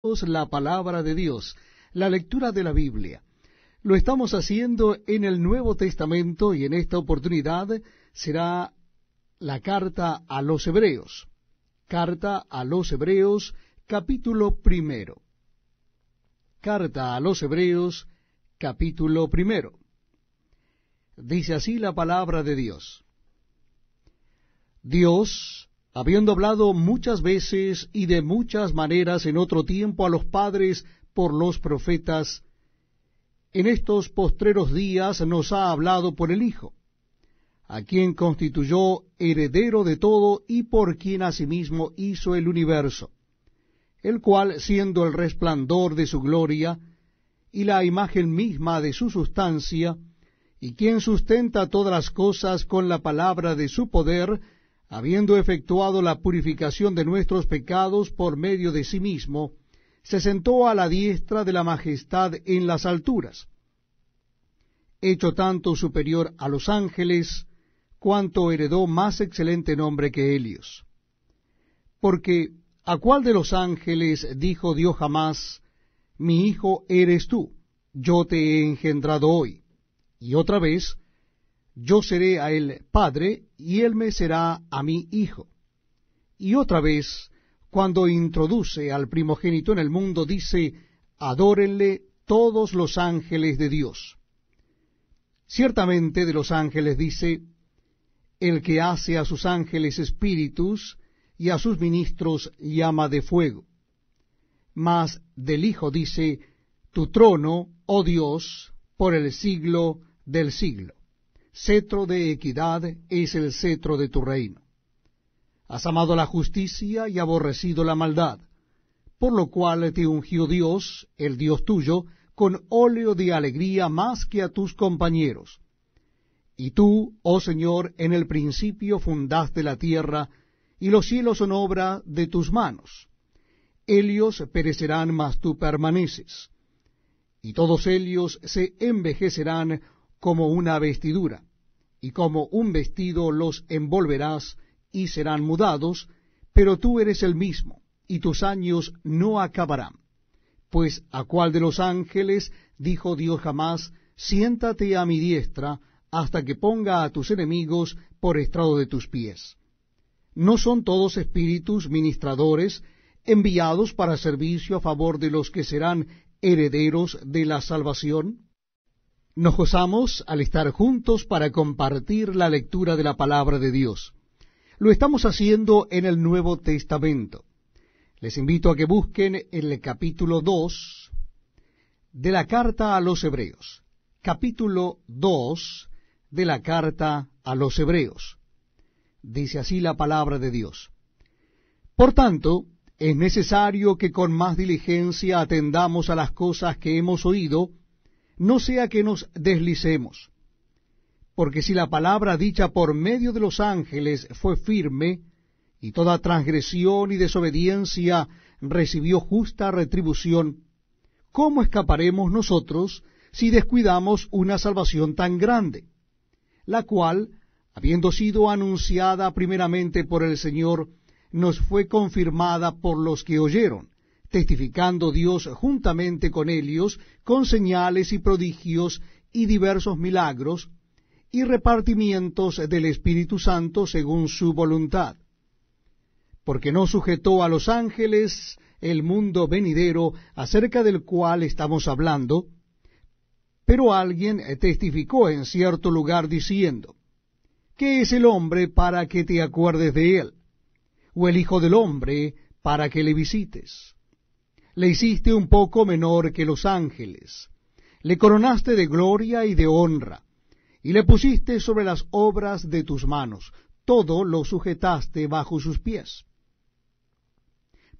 La palabra de Dios, la lectura de la Biblia. Lo estamos haciendo en el Nuevo Testamento y en esta oportunidad será la carta a los Hebreos. Carta a los Hebreos, capítulo 1. Carta a los Hebreos, capítulo 1. Dice así la palabra de Dios. Dios, habiendo hablado muchas veces y de muchas maneras en otro tiempo a los padres por los profetas, en estos postreros días nos ha hablado por el Hijo, a quien constituyó heredero de todo y por quien asimismo hizo el universo, el cual, siendo el resplandor de su gloria y la imagen misma de su sustancia, y quien sustenta todas las cosas con la palabra de su poder, habiendo efectuado la purificación de nuestros pecados por medio de sí mismo, se sentó a la diestra de la majestad en las alturas, hecho tanto superior a los ángeles, cuanto heredó más excelente nombre que ellos. Porque, ¿a cuál de los ángeles dijo Dios jamás, mi hijo eres tú, yo te he engendrado hoy? Y otra vez, yo seré a él padre, y él me será a mí hijo. Y otra vez, cuando introduce al primogénito en el mundo, dice, adórenle todos los ángeles de Dios. Ciertamente de los ángeles dice, el que hace a sus ángeles espíritus, y a sus ministros llama de fuego. Mas del Hijo dice, tu trono, oh Dios, por el siglo del siglo. Cetro de equidad es el cetro de tu reino. Has amado la justicia y aborrecido la maldad, por lo cual te ungió Dios, el Dios tuyo, con óleo de alegría más que a tus compañeros. Y tú, oh Señor, en el principio fundaste la tierra, y los cielos son obra de tus manos. Ellos perecerán, mas tú permaneces, y todos ellos se envejecerán como una vestidura, y como un vestido los envolverás, y serán mudados, pero tú eres el mismo, y tus años no acabarán. Pues ¿a cuál de los ángeles dijo Dios jamás, siéntate a mi diestra, hasta que ponga a tus enemigos por estrado de tus pies? ¿No son todos espíritus ministradores, enviados para servicio a favor de los que serán herederos de la salvación? Nos gozamos al estar juntos para compartir la lectura de la palabra de Dios. Lo estamos haciendo en el Nuevo Testamento. Les invito a que busquen el capítulo 2 de la carta a los Hebreos. Capítulo 2 de la carta a los Hebreos. Dice así la palabra de Dios. Por tanto, es necesario que con más diligencia atendamos a las cosas que hemos oído, no sea que nos deslicemos. Porque si la palabra dicha por medio de los ángeles fue firme, y toda transgresión y desobediencia recibió justa retribución, ¿cómo escaparemos nosotros si descuidamos una salvación tan grande, la cual, habiendo sido anunciada primeramente por el Señor, nos fue confirmada por los que oyeron, testificando Dios juntamente con ellos, con señales y prodigios y diversos milagros, y repartimientos del Espíritu Santo según su voluntad? Porque no sujetó a los ángeles el mundo venidero, acerca del cual estamos hablando, pero alguien testificó en cierto lugar diciendo, ¿qué es el hombre para que te acuerdes de él? ¿O el hijo del hombre para que le visites? Le hiciste un poco menor que los ángeles, le coronaste de gloria y de honra, y le pusiste sobre las obras de tus manos, todo lo sujetaste bajo sus pies.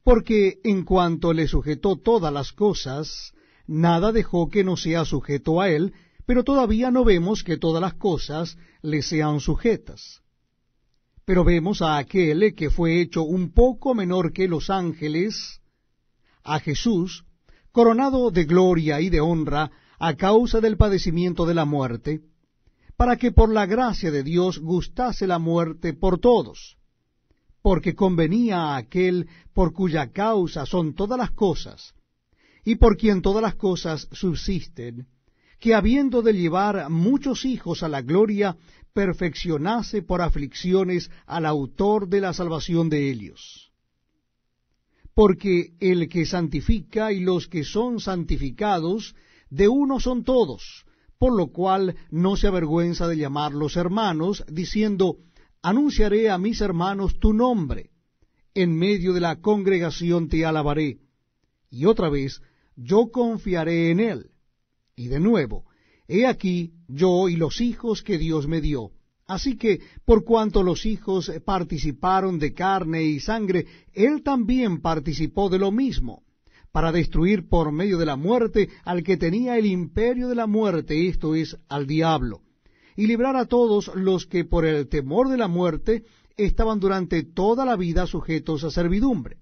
Porque en cuanto le sujetó todas las cosas, nada dejó que no sea sujeto a él, pero todavía no vemos que todas las cosas le sean sujetas. Pero vemos a aquel que fue hecho un poco menor que los ángeles, a Jesús, coronado de gloria y de honra a causa del padecimiento de la muerte, para que por la gracia de Dios gustase la muerte por todos, porque convenía a aquel por cuya causa son todas las cosas, y por quien todas las cosas subsisten, que habiendo de llevar muchos hijos a la gloria, perfeccionase por aflicciones al autor de la salvación de ellos. Porque el que santifica y los que son santificados, de uno son todos, por lo cual no se avergüenza de llamarlos hermanos, diciendo, anunciaré a mis hermanos tu nombre, en medio de la congregación te alabaré, y otra vez, yo confiaré en él. Y de nuevo, he aquí yo y los hijos que Dios me dio. Así que, por cuanto los hijos participaron de carne y sangre, él también participó de lo mismo, para destruir por medio de la muerte al que tenía el imperio de la muerte, esto es, al diablo, y librar a todos los que por el temor de la muerte estaban durante toda la vida sujetos a servidumbre.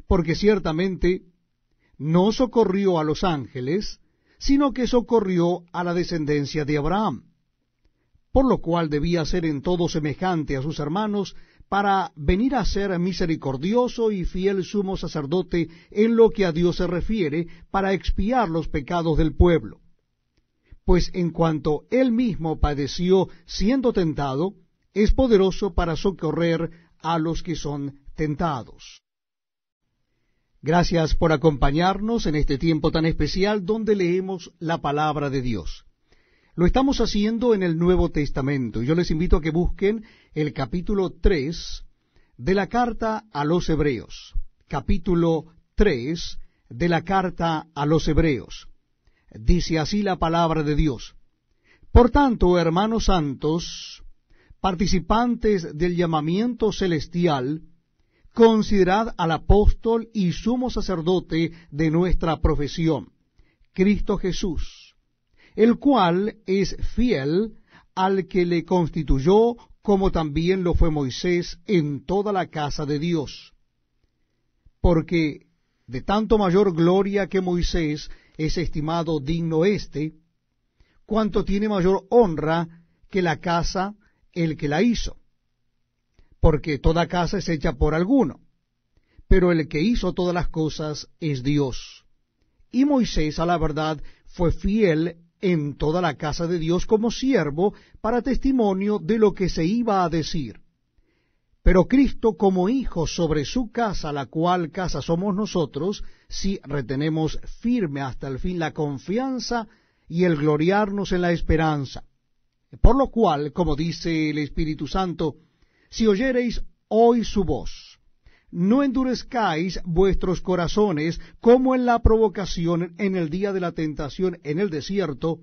Porque ciertamente no socorrió a los ángeles, sino que socorrió a la descendencia de Abraham, por lo cual debía ser en todo semejante a sus hermanos, para venir a ser misericordioso y fiel sumo sacerdote en lo que a Dios se refiere, para expiar los pecados del pueblo. Pues en cuanto él mismo padeció siendo tentado, es poderoso para socorrer a los que son tentados. Gracias por acompañarnos en este tiempo tan especial donde leemos la palabra de Dios. Lo estamos haciendo en el Nuevo Testamento, y yo les invito a que busquen el capítulo 3 de la carta a los Hebreos. Capítulo 3 de la carta a los Hebreos. Dice así la palabra de Dios. Por tanto, hermanos santos, participantes del llamamiento celestial, considerad al apóstol y sumo sacerdote de nuestra profesión, Cristo Jesús, el cual es fiel al que le constituyó, como también lo fue Moisés en toda la casa de Dios. Porque de tanto mayor gloria que Moisés es estimado digno cuanto tiene mayor honra que la casa el que la hizo. Porque toda casa es hecha por alguno, pero el que hizo todas las cosas es Dios. Y Moisés, a la verdad, fue fiel en toda la casa de Dios como siervo para testimonio de lo que se iba a decir. Pero Cristo como hijo sobre su casa, la cual casa somos nosotros, si retenemos firme hasta el fin la confianza y el gloriarnos en la esperanza. Por lo cual, como dice el Espíritu Santo, si oyereis hoy su voz, no endurezcáis vuestros corazones como en la provocación en el día de la tentación en el desierto,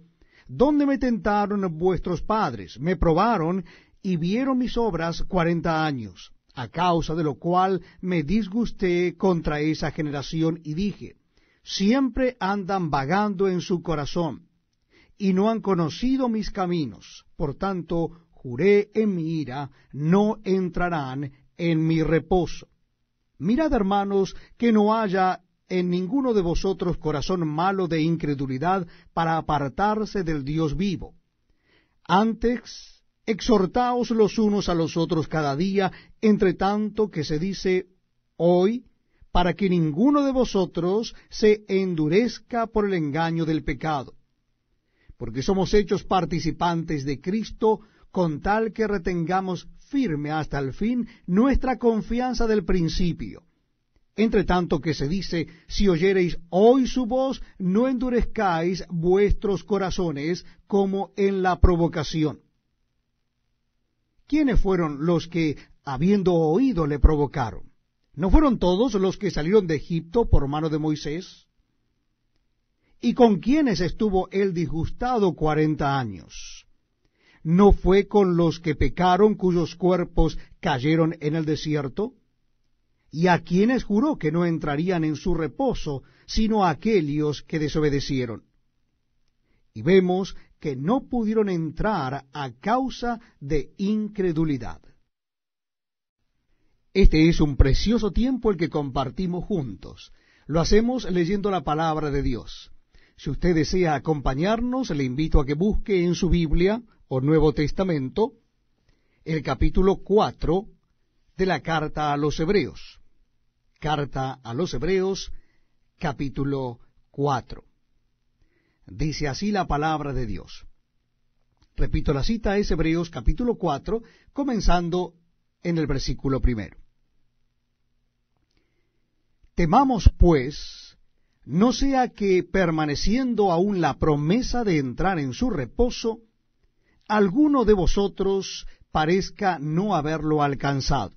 donde me tentaron vuestros padres, me probaron y vieron mis obras 40 años, a causa de lo cual me disgusté contra esa generación y dije, siempre andan vagando en su corazón, y no han conocido mis caminos, por tanto, juré en mi ira, no entrarán en mi reposo. Mirad, hermanos, que no haya en ninguno de vosotros corazón malo de incredulidad para apartarse del Dios vivo. Antes, exhortaos los unos a los otros cada día, entre tanto que se dice hoy, para que ninguno de vosotros se endurezca por el engaño del pecado. Porque somos hechos participantes de Cristo, con tal que retengamos firme hasta el fin nuestra confianza del principio. Entre tanto que se dice, si oyereis hoy su voz, no endurezcáis vuestros corazones como en la provocación. ¿Quiénes fueron los que, habiendo oído, le provocaron? ¿No fueron todos los que salieron de Egipto por mano de Moisés? ¿Y con quiénes estuvo él disgustado 40 años? ¿No fue con los que pecaron, cuyos cuerpos cayeron en el desierto? ¿Y a quienes juró que no entrarían en su reposo, sino a aquellos que desobedecieron? Y vemos que no pudieron entrar a causa de incredulidad. Este es un precioso tiempo el que compartimos juntos. Lo hacemos leyendo la palabra de Dios. Si usted desea acompañarnos, le invito a que busque en su Biblia o Nuevo Testamento el capítulo 4 de la carta a los Hebreos. Carta a los Hebreos, capítulo 4. Dice así la palabra de Dios. Repito, la cita es Hebreos capítulo 4, comenzando en el versículo 1. Temamos, pues, no sea que, permaneciendo aún la promesa de entrar en su reposo, alguno de vosotros parezca no haberlo alcanzado.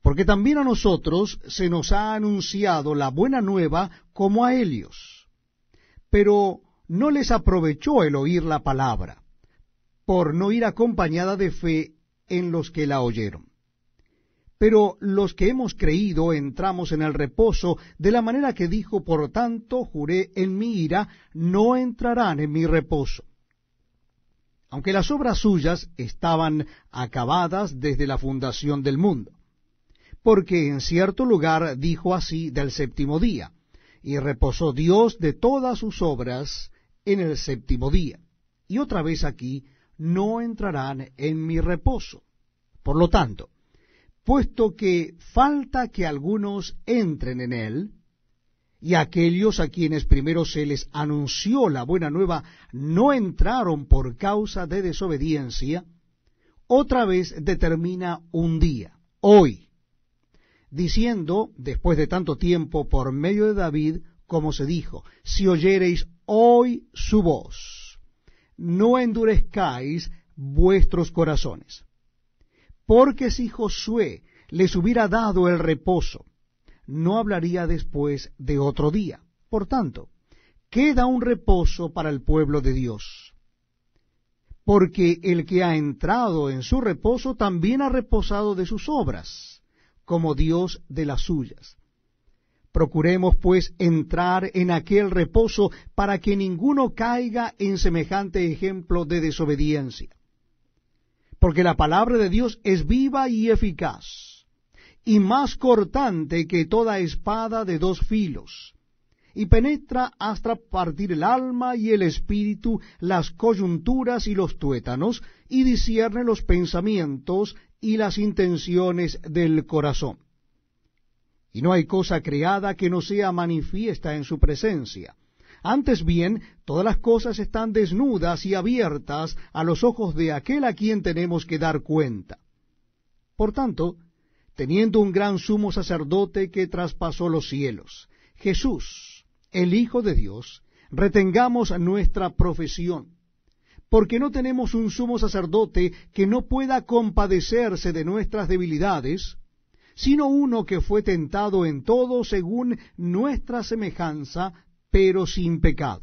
Porque también a nosotros se nos ha anunciado la buena nueva como a ellos, pero no les aprovechó el oír la palabra, por no ir acompañada de fe en los que la oyeron. Pero los que hemos creído entramos en el reposo, de la manera que dijo: por tanto juré en mi ira, no entrarán en mi reposo. Aunque las obras suyas estaban acabadas desde la fundación del mundo. Porque en cierto lugar dijo así del séptimo día: y reposó Dios de todas sus obras en el séptimo día. Y otra vez aquí: no entrarán en mi reposo. Por lo tanto, puesto que falta que algunos entren en él, y aquellos a quienes primero se les anunció la buena nueva no entraron por causa de desobediencia, otra vez determina un día, hoy, diciendo, después de tanto tiempo, por medio de David, como se dijo: si oyereis hoy su voz, no endurezcáis vuestros corazones. Porque si Josué les hubiera dado el reposo, no hablaría después de otro día. Por tanto, queda un reposo para el pueblo de Dios. Porque el que ha entrado en su reposo también ha reposado de sus obras, como Dios de las suyas. Procuremos pues entrar en aquel reposo, para que ninguno caiga en semejante ejemplo de desobediencia. Porque la palabra de Dios es viva y eficaz, y más cortante que toda espada de dos filos, y penetra hasta partir el alma y el espíritu, las coyunturas y los tuétanos, y discierne los pensamientos y las intenciones del corazón. Y no hay cosa creada que no sea manifiesta en su presencia. Antes bien, todas las cosas están desnudas y abiertas a los ojos de aquel a quien tenemos que dar cuenta. Por tanto, teniendo un gran sumo sacerdote que traspasó los cielos, Jesús, el Hijo de Dios, retengamos nuestra profesión, porque no tenemos un sumo sacerdote que no pueda compadecerse de nuestras debilidades, sino uno que fue tentado en todo según nuestra semejanza, pero sin pecado.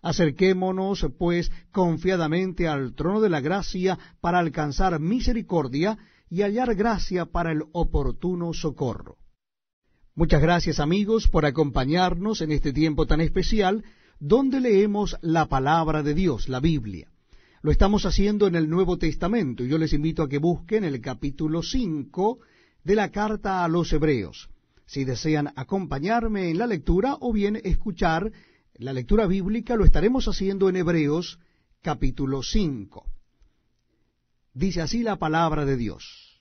Acerquémonos, pues, confiadamente al trono de la gracia, para alcanzar misericordia y hallar gracia para el oportuno socorro. Muchas gracias, amigos, por acompañarnos en este tiempo tan especial, donde leemos la palabra de Dios, la Biblia. Lo estamos haciendo en el Nuevo Testamento, y yo les invito a que busquen el capítulo 5 de la carta a los Hebreos, si desean acompañarme en la lectura o bien escuchar la lectura bíblica. Lo estaremos haciendo en Hebreos capítulo 5. Dice así la palabra de Dios: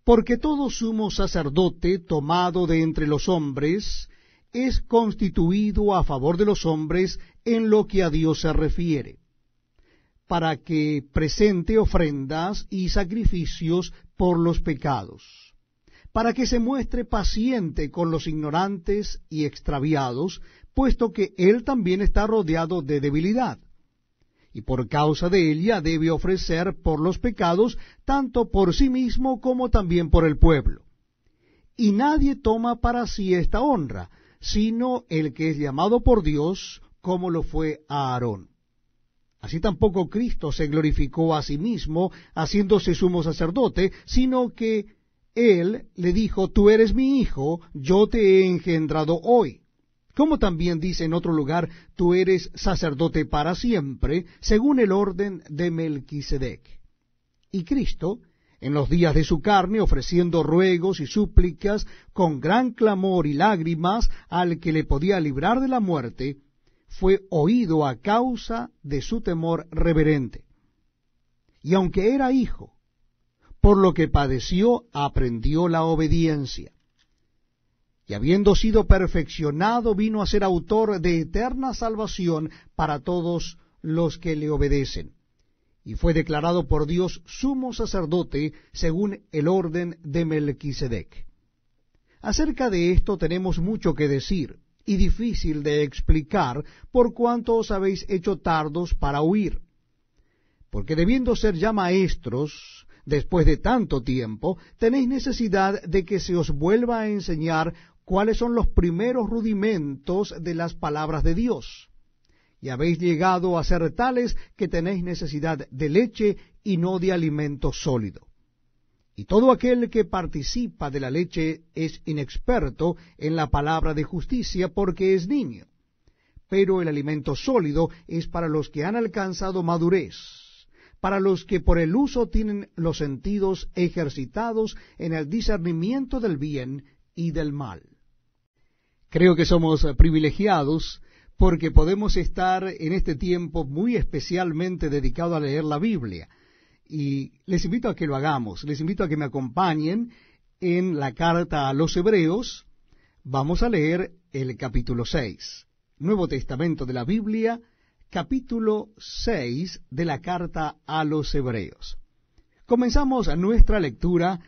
porque todo sumo sacerdote tomado de entre los hombres es constituido a favor de los hombres en lo que a Dios se refiere, para que presente ofrendas y sacrificios por los pecados, para que se muestre paciente con los ignorantes y extraviados, puesto que él también está rodeado de debilidad, y por causa de ella debe ofrecer por los pecados, tanto por sí mismo como también por el pueblo. Y nadie toma para sí esta honra, sino el que es llamado por Dios, como lo fue Aarón. Así tampoco Cristo se glorificó a sí mismo, haciéndose sumo sacerdote, sino que Él le dijo: tú eres mi hijo, yo te he engendrado hoy. Como también dice en otro lugar: tú eres sacerdote para siempre, según el orden de Melquisedec. Y Cristo, en los días de su carne, ofreciendo ruegos y súplicas con gran clamor y lágrimas al que le podía librar de la muerte, fue oído a causa de su temor reverente. Y aunque era hijo, por lo que padeció, aprendió la obediencia. Y habiendo sido perfeccionado, vino a ser autor de eterna salvación para todos los que le obedecen. Y fue declarado por Dios sumo sacerdote según el orden de Melquisedec. Acerca de esto tenemos mucho que decir, y difícil de explicar, por cuanto os habéis hecho tardos para oír. Porque debiendo ser ya maestros, después de tanto tiempo, tenéis necesidad de que se os vuelva a enseñar cuáles son los primeros rudimentos de las palabras de Dios. Y habéis llegado a ser tales que tenéis necesidad de leche y no de alimento sólido. Y todo aquel que participa de la leche es inexperto en la palabra de justicia porque es niño. Pero el alimento sólido es para los que han alcanzado madurez, para los que por el uso tienen los sentidos ejercitados en el discernimiento del bien y del mal. Creo que somos privilegiados porque podemos estar en este tiempo muy especialmente dedicado a leer la Biblia. Y les invito a que lo hagamos, les invito a que me acompañen en la carta a los Hebreos. Vamos a leer el capítulo 6, Nuevo Testamento de la Biblia, capítulo 6 de la carta a los Hebreos. Comenzamos nuestra lectura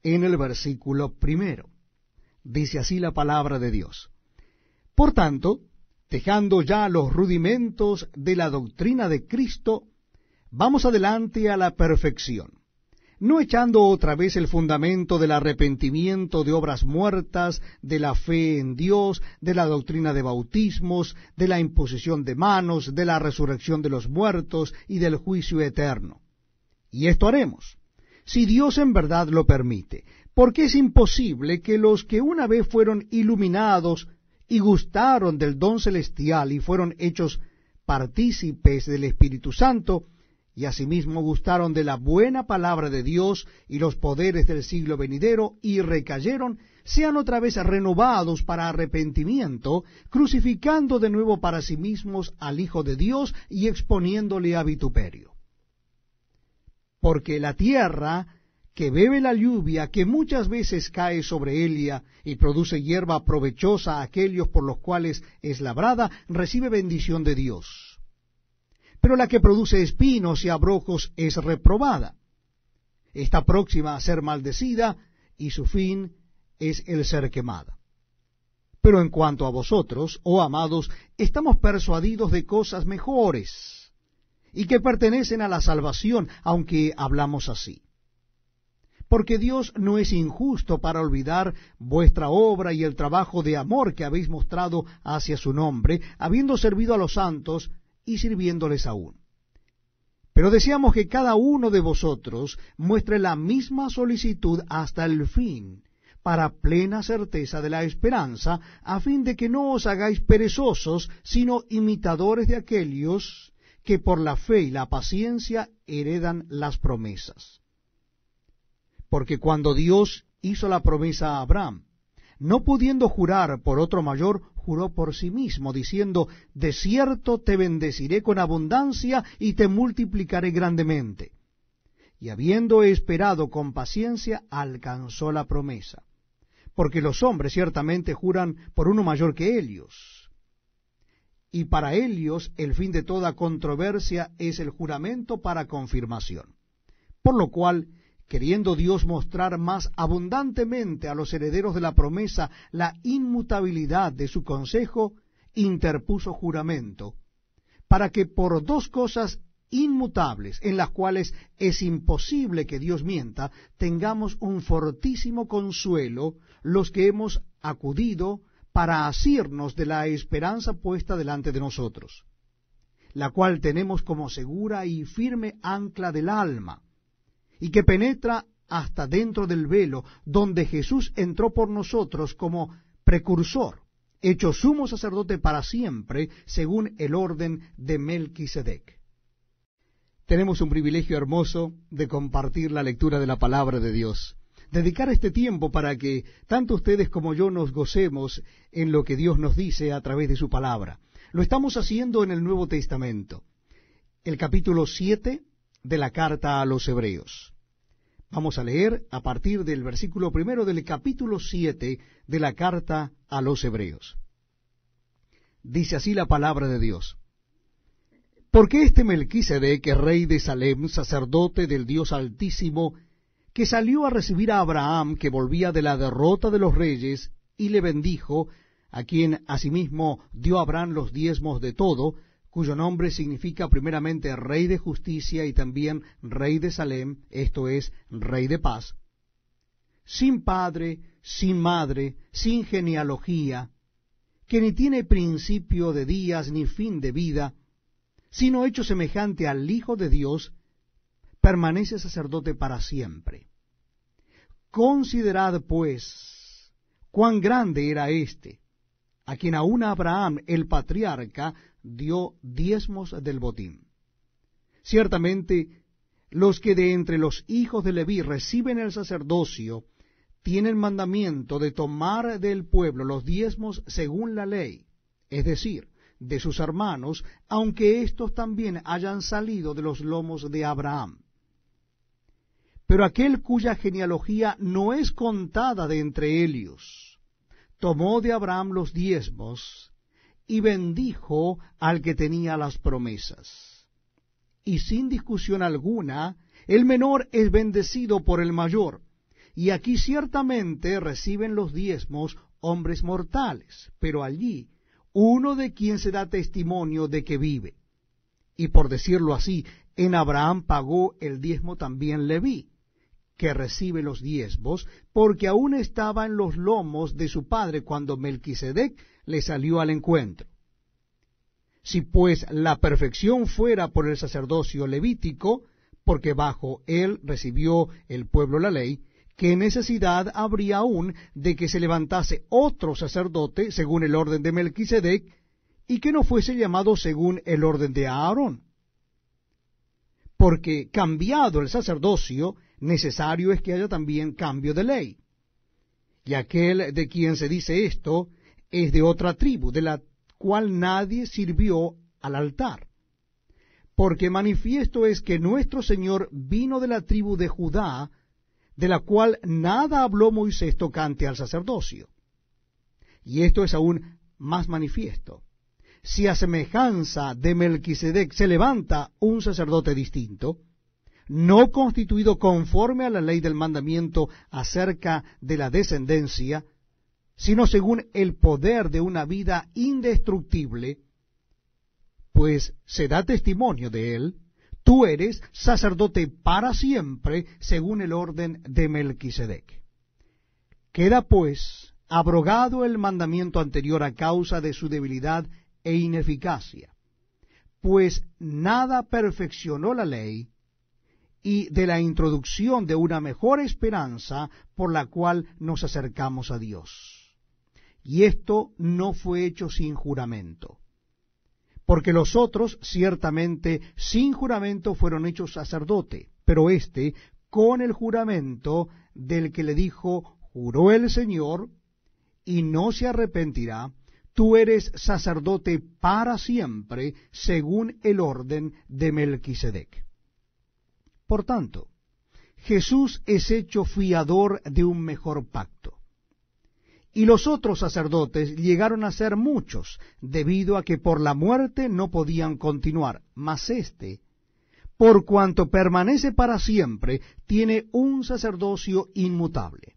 en el versículo 1. Dice así la palabra de Dios. Por tanto, dejando ya los rudimentos de la doctrina de Cristo, vamos adelante a la perfección, no echando otra vez el fundamento del arrepentimiento de obras muertas, de la fe en Dios, de la doctrina de bautismos, de la imposición de manos, de la resurrección de los muertos y del juicio eterno. Y esto haremos, si Dios en verdad lo permite, porque es imposible que los que una vez fueron iluminados y gustaron del don celestial y fueron hechos partícipes del Espíritu Santo, y asimismo gustaron de la buena palabra de Dios y los poderes del siglo venidero, y recayeron, sean otra vez renovados para arrepentimiento, crucificando de nuevo para sí mismos al Hijo de Dios y exponiéndole a vituperio. Porque la tierra que bebe la lluvia, que muchas veces cae sobre ella y produce hierba provechosa a aquellos por los cuales es labrada, recibe bendición de Dios. Pero la que produce espinos y abrojos es reprobada. Está próxima a ser maldecida, y su fin es el ser quemada. Pero en cuanto a vosotros, oh amados, estamos persuadidos de cosas mejores, y que pertenecen a la salvación, aunque hablamos así. Porque Dios no es injusto para olvidar vuestra obra y el trabajo de amor que habéis mostrado hacia su nombre, habiendo servido a los santos y sirviéndoles aún. Pero deseamos que cada uno de vosotros muestre la misma solicitud hasta el fin, para plena certeza de la esperanza, a fin de que no os hagáis perezosos, sino imitadores de aquellos que por la fe y la paciencia heredan las promesas. Porque cuando Dios hizo la promesa a Abraham, no pudiendo jurar por otro mayor, juró por sí mismo, diciendo, de cierto te bendeciré con abundancia y te multiplicaré grandemente. Y habiendo esperado con paciencia, alcanzó la promesa. Porque los hombres ciertamente juran por uno mayor que ellos. Y para ellos el fin de toda controversia es el juramento para confirmación. Por lo cual, queriendo Dios mostrar más abundantemente a los herederos de la promesa la inmutabilidad de su consejo, interpuso juramento, para que por dos cosas inmutables, en las cuales es imposible que Dios mienta, tengamos un fortísimo consuelo los que hemos acudido para asirnos de la esperanza puesta delante de nosotros, la cual tenemos como segura y firme ancla del alma, y que penetra hasta dentro del velo, donde Jesús entró por nosotros como precursor, hecho sumo sacerdote para siempre, según el orden de Melquisedec. Tenemos un privilegio hermoso de compartir la lectura de la palabra de Dios, dedicar este tiempo para que tanto ustedes como yo nos gocemos en lo que Dios nos dice a través de su palabra. Lo estamos haciendo en el Nuevo Testamento, el capítulo 7 de la carta a los Hebreos. Vamos a leer a partir del versículo 1 del capítulo 7 de la carta a los Hebreos. Dice así la palabra de Dios: Porque este Melquisedec, rey de Salem, sacerdote del Dios Altísimo, que salió a recibir a Abraham, que volvía de la derrota de los reyes, y le bendijo, a quien asimismo dio Abraham los diezmos de todo, cuyo nombre significa primeramente Rey de Justicia y también Rey de Salem, esto es, Rey de Paz, sin padre, sin madre, sin genealogía, que ni tiene principio de días ni fin de vida, sino hecho semejante al Hijo de Dios, permanece sacerdote para siempre. Considerad, pues, cuán grande era éste, a quien aún Abraham, el patriarca, dio diezmos del botín. Ciertamente, los que de entre los hijos de Leví reciben el sacerdocio, tienen mandamiento de tomar del pueblo los diezmos según la ley, es decir, de sus hermanos, aunque éstos también hayan salido de los lomos de Abraham. Pero aquel cuya genealogía no es contada de entre ellos, tomó de Abraham los diezmos, y bendijo al que tenía las promesas. Y sin discusión alguna, el menor es bendecido por el mayor, y aquí ciertamente reciben los diezmos hombres mortales, pero allí uno de quien se da testimonio de que vive. Y por decirlo así, en Abraham pagó el diezmo también Leví, que recibe los diezmos, porque aún estaba en los lomos de su padre cuando Melquisedec le salió al encuentro. Si pues la perfección fuera por el sacerdocio levítico, porque bajo él recibió el pueblo la ley, ¿qué necesidad habría aún de que se levantase otro sacerdote según el orden de Melquisedec, y que no fuese llamado según el orden de Aarón? Porque cambiado el sacerdocio, necesario es que haya también cambio de ley. Y aquel de quien se dice esto es de otra tribu, de la cual nadie sirvió al altar. Porque manifiesto es que nuestro Señor vino de la tribu de Judá, de la cual nada habló Moisés tocante al sacerdocio. Y esto es aún más manifiesto: si a semejanza de Melquisedec se levanta un sacerdote distinto, no constituido conforme a la ley del mandamiento acerca de la descendencia, sino según el poder de una vida indestructible, pues se da testimonio de él, tú eres sacerdote para siempre, según el orden de Melquisedec. Queda pues abrogado el mandamiento anterior a causa de su debilidad e ineficacia, pues nada perfeccionó la ley, y de la introducción de una mejor esperanza por la cual nos acercamos a Dios. Y esto no fue hecho sin juramento, porque los otros ciertamente sin juramento fueron hechos sacerdote, pero éste con el juramento del que le dijo: juró el Señor, y no se arrepentirá, tú eres sacerdote para siempre, según el orden de Melquisedec. Por tanto, Jesús es hecho fiador de un mejor pacto. Y los otros sacerdotes llegaron a ser muchos, debido a que por la muerte no podían continuar, mas éste, por cuanto permanece para siempre, tiene un sacerdocio inmutable,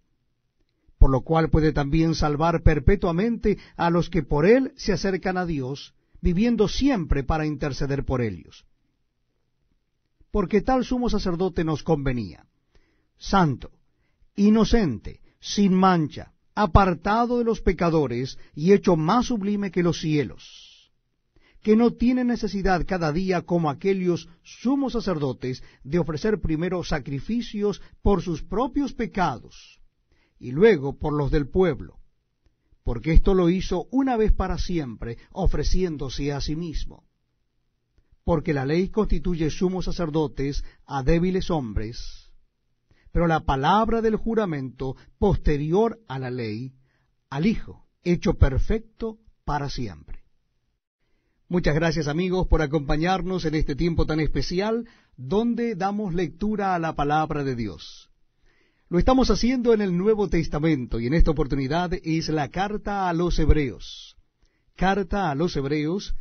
por lo cual puede también salvar perpetuamente a los que por él se acercan a Dios, viviendo siempre para interceder por ellos. Porque tal sumo sacerdote nos convenía: santo, inocente, sin mancha, apartado de los pecadores y hecho más sublime que los cielos, que no tiene necesidad cada día, como aquellos sumos sacerdotes, de ofrecer primero sacrificios por sus propios pecados y luego por los del pueblo, porque esto lo hizo una vez para siempre, ofreciéndose a sí mismo. Porque la ley constituye sumos sacerdotes a débiles hombres, pero la palabra del juramento posterior a la ley, al Hijo, hecho perfecto para siempre. Muchas gracias, amigos, por acompañarnos en este tiempo tan especial, donde damos lectura a la palabra de Dios. Lo estamos haciendo en el Nuevo Testamento y en esta oportunidad es la carta a los Hebreos. Carta a los Hebreos,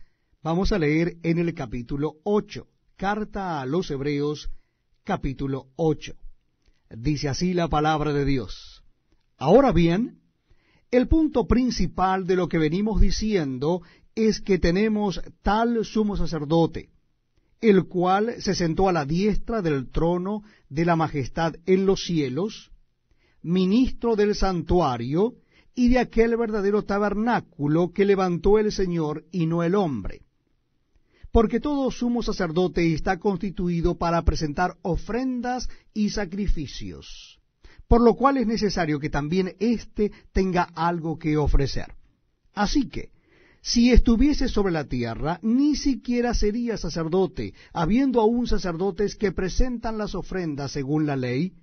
vamos a leer en el capítulo 8. Carta a los Hebreos, capítulo 8. Dice así la palabra de Dios. Ahora bien, el punto principal de lo que venimos diciendo es que tenemos tal sumo sacerdote, el cual se sentó a la diestra del trono de la majestad en los cielos, ministro del santuario y de aquel verdadero tabernáculo que levantó el Señor y no el hombre. Porque todo sumo sacerdote está constituido para presentar ofrendas y sacrificios, por lo cual es necesario que también éste tenga algo que ofrecer. Así que, si estuviese sobre la tierra, ni siquiera sería sacerdote, habiendo aún sacerdotes que presentan las ofrendas según la ley,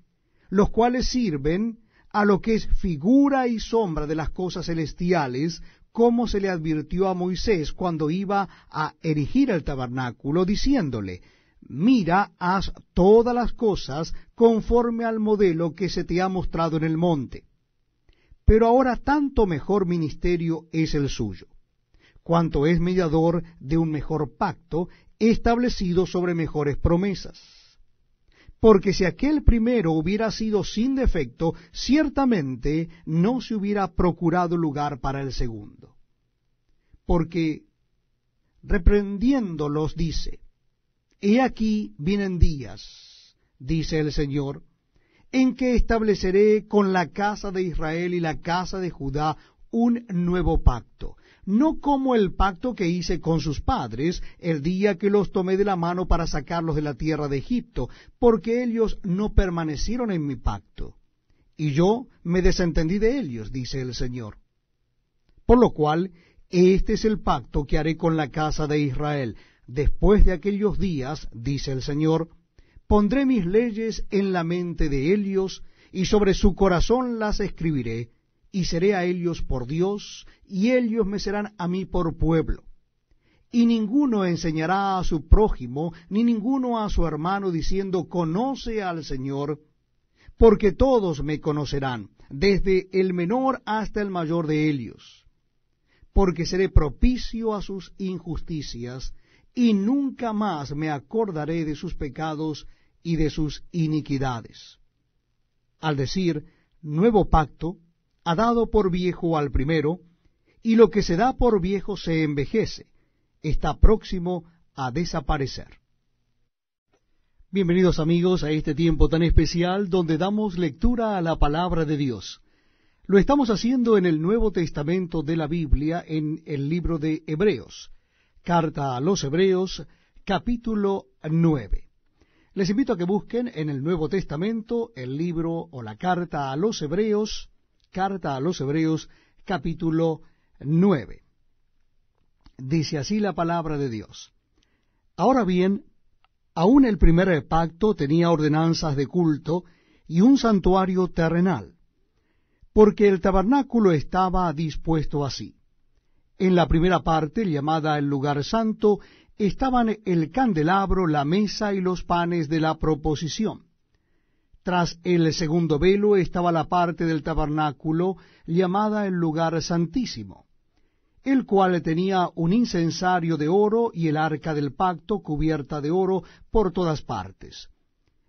los cuales sirven a lo que es figura y sombra de las cosas celestiales, como se le advirtió a Moisés cuando iba a erigir el tabernáculo, diciéndole: mira, haz todas las cosas conforme al modelo que se te ha mostrado en el monte. Pero ahora tanto mejor ministerio es el suyo, cuanto es mediador de un mejor pacto, establecido sobre mejores promesas. Porque si aquel primero hubiera sido sin defecto, ciertamente no se hubiera procurado lugar para el segundo. Porque reprendiéndolos dice: he aquí vienen días, dice el Señor, en que estableceré con la casa de Israel y la casa de Judá un nuevo pacto, no como el pacto que hice con sus padres el día que los tomé de la mano para sacarlos de la tierra de Egipto, porque ellos no permanecieron en mi pacto, y yo me desentendí de ellos, dice el Señor. Por lo cual, este es el pacto que haré con la casa de Israel. Después de aquellos días, dice el Señor, pondré mis leyes en la mente de ellos, y sobre su corazón las escribiré, y seré a ellos por Dios, y ellos me serán a mí por pueblo. Y ninguno enseñará a su prójimo, ni ninguno a su hermano, diciendo: conoce al Señor, porque todos me conocerán, desde el menor hasta el mayor de ellos. Porque seré propicio a sus injusticias, y nunca más me acordaré de sus pecados y de sus iniquidades. Al decir nuevo pacto, ha dado por viejo al primero, y lo que se da por viejo se envejece, está próximo a desaparecer. Bienvenidos amigos a este tiempo tan especial donde damos lectura a la palabra de Dios. Lo estamos haciendo en el Nuevo Testamento de la Biblia, en el libro de Hebreos, carta a los Hebreos, capítulo 9. Les invito a que busquen en el Nuevo Testamento el libro o la carta a los Hebreos, capítulo 9. Dice así la palabra de Dios. Ahora bien, aún el primer pacto tenía ordenanzas de culto y un santuario terrenal, porque el tabernáculo estaba dispuesto así. En la primera parte, llamada el lugar santo, estaban el candelabro, la mesa y los panes de la proposición. Tras el segundo velo estaba la parte del tabernáculo llamada el lugar santísimo, el cual tenía un incensario de oro y el arca del pacto cubierta de oro por todas partes,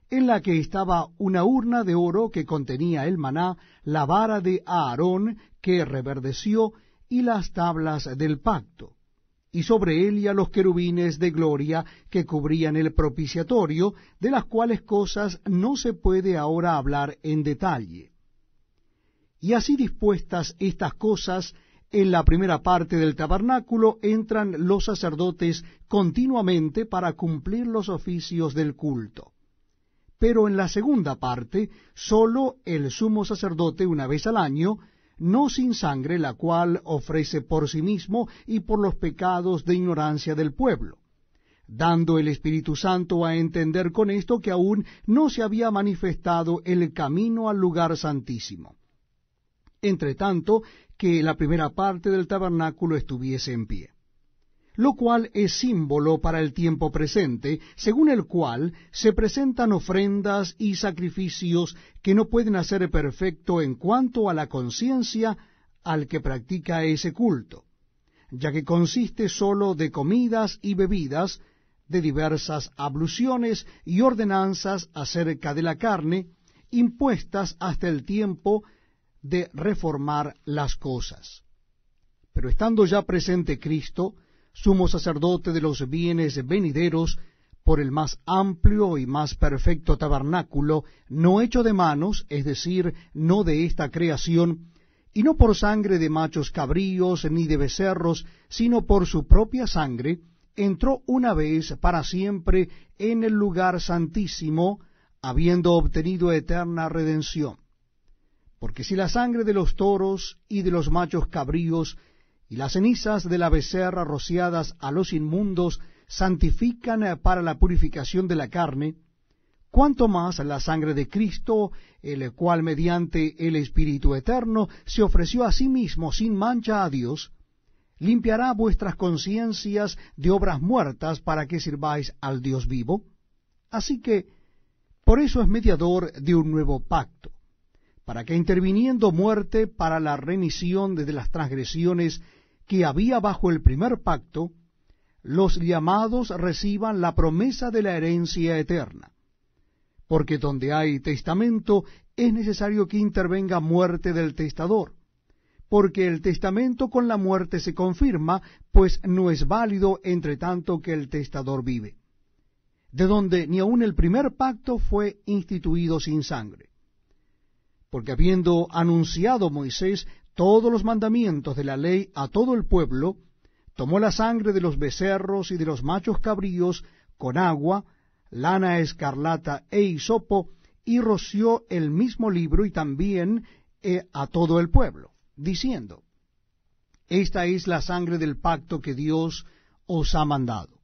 en la que estaba una urna de oro que contenía el maná, la vara de Aarón que reverdeció y las tablas del pacto, y sobre ella los querubines de gloria que cubrían el propiciatorio, de las cuales cosas no se puede ahora hablar en detalle. Y así dispuestas estas cosas, en la primera parte del tabernáculo entran los sacerdotes continuamente para cumplir los oficios del culto. Pero en la segunda parte, sólo el sumo sacerdote una vez al año, no sin sangre, la cual ofrece por sí mismo y por los pecados de ignorancia del pueblo, dando el Espíritu Santo a entender con esto que aún no se había manifestado el camino al lugar santísimo, entre tanto que la primera parte del tabernáculo estuviese en pie. lo cual es símbolo para el tiempo presente, según el cual se presentan ofrendas y sacrificios que no pueden hacer perfecto en cuanto a la conciencia al que practica ese culto, ya que consiste sólo de comidas y bebidas, de diversas abluciones y ordenanzas acerca de la carne, impuestas hasta el tiempo de reformar las cosas. Pero estando ya presente Cristo, sumo sacerdote de los bienes venideros, por el más amplio y más perfecto tabernáculo, no hecho de manos, es decir, no de esta creación, y no por sangre de machos cabríos ni de becerros, sino por su propia sangre, entró una vez para siempre en el lugar santísimo, habiendo obtenido eterna redención. Porque si la sangre de los toros y de los machos cabríos y las cenizas de la becerra rociadas a los inmundos santifican para la purificación de la carne, cuánto más la sangre de Cristo, el cual mediante el Espíritu eterno se ofreció a sí mismo sin mancha a Dios, limpiará vuestras conciencias de obras muertas para que sirváis al Dios vivo. Así que, por eso es mediador de un nuevo pacto, para que interviniendo muerte para la remisión de las transgresiones que había bajo el primer pacto, los llamados reciban la promesa de la herencia eterna. Porque donde hay testamento es necesario que intervenga muerte del testador, porque el testamento con la muerte se confirma, pues no es válido entre tanto que el testador vive, de donde ni aun el primer pacto fue instituido sin sangre. Porque habiendo anunciado Moisés todos los mandamientos de la ley a todo el pueblo, tomó la sangre de los becerros y de los machos cabríos con agua, lana escarlata e hisopo, y roció el mismo libro y también a todo el pueblo, diciendo: Esta es la sangre del pacto que Dios os ha mandado.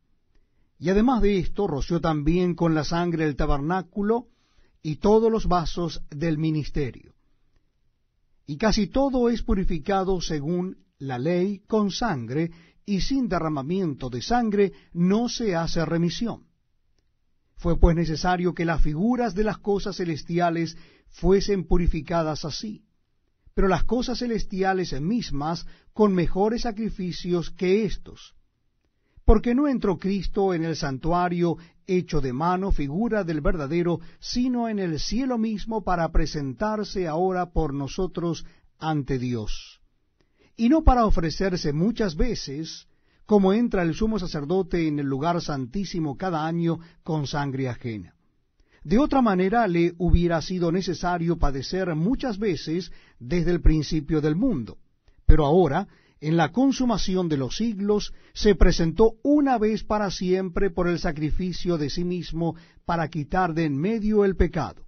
Y además de esto, roció también con la sangre el tabernáculo y todos los vasos del ministerio. Y casi todo es purificado según la ley con sangre, y sin derramamiento de sangre no se hace remisión. Fue pues necesario que las figuras de las cosas celestiales fuesen purificadas así, pero las cosas celestiales mismas con mejores sacrificios que éstos. Porque no entró Cristo en el santuario hecho de mano, figura del verdadero, sino en el cielo mismo para presentarse ahora por nosotros ante Dios. Y no para ofrecerse muchas veces, como entra el sumo sacerdote en el lugar santísimo cada año con sangre ajena. De otra manera le hubiera sido necesario padecer muchas veces desde el principio del mundo. Pero ahora, en la consumación de los siglos, se presentó una vez para siempre por el sacrificio de sí mismo para quitar de en medio el pecado.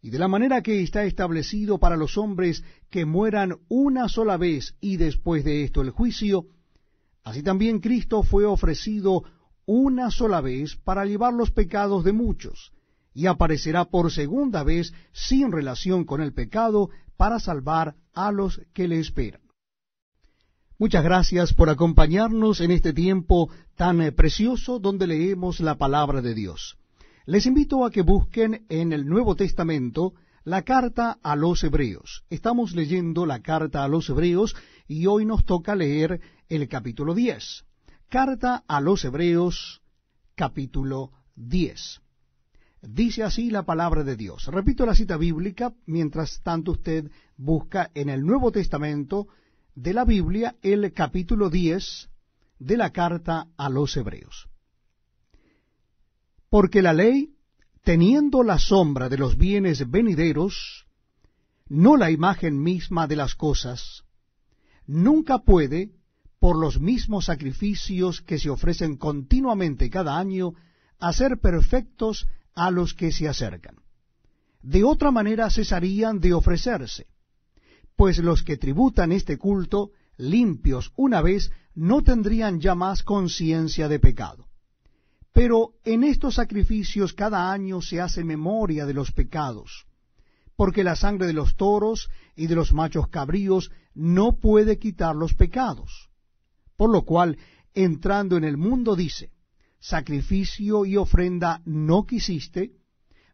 Y de la manera que está establecido para los hombres que mueran una sola vez y después de esto el juicio, así también Cristo fue ofrecido una sola vez para llevar los pecados de muchos, y aparecerá por segunda vez sin relación con el pecado para salvar a los que le esperan. Muchas gracias por acompañarnos en este tiempo tan precioso donde leemos la palabra de Dios. Les invito a que busquen en el Nuevo Testamento la carta a los Hebreos. Estamos leyendo la carta a los Hebreos y hoy nos toca leer el capítulo 10. Carta a los Hebreos, capítulo 10. Dice así la palabra de Dios. Repito la cita bíblica, mientras tanto usted busca en el Nuevo Testamento de la Biblia el capítulo 10 de la carta a los Hebreos. Porque la ley, teniendo la sombra de los bienes venideros, no la imagen misma de las cosas, nunca puede, por los mismos sacrificios que se ofrecen continuamente cada año, hacer perfectos a los que se acercan. De otra manera cesarían de ofrecerse, pues los que tributan este culto, limpios una vez, no tendrían ya más conciencia de pecado. Pero en estos sacrificios cada año se hace memoria de los pecados, porque la sangre de los toros y de los machos cabríos no puede quitar los pecados. Por lo cual, entrando en el mundo, dice, sacrificio y ofrenda no quisiste,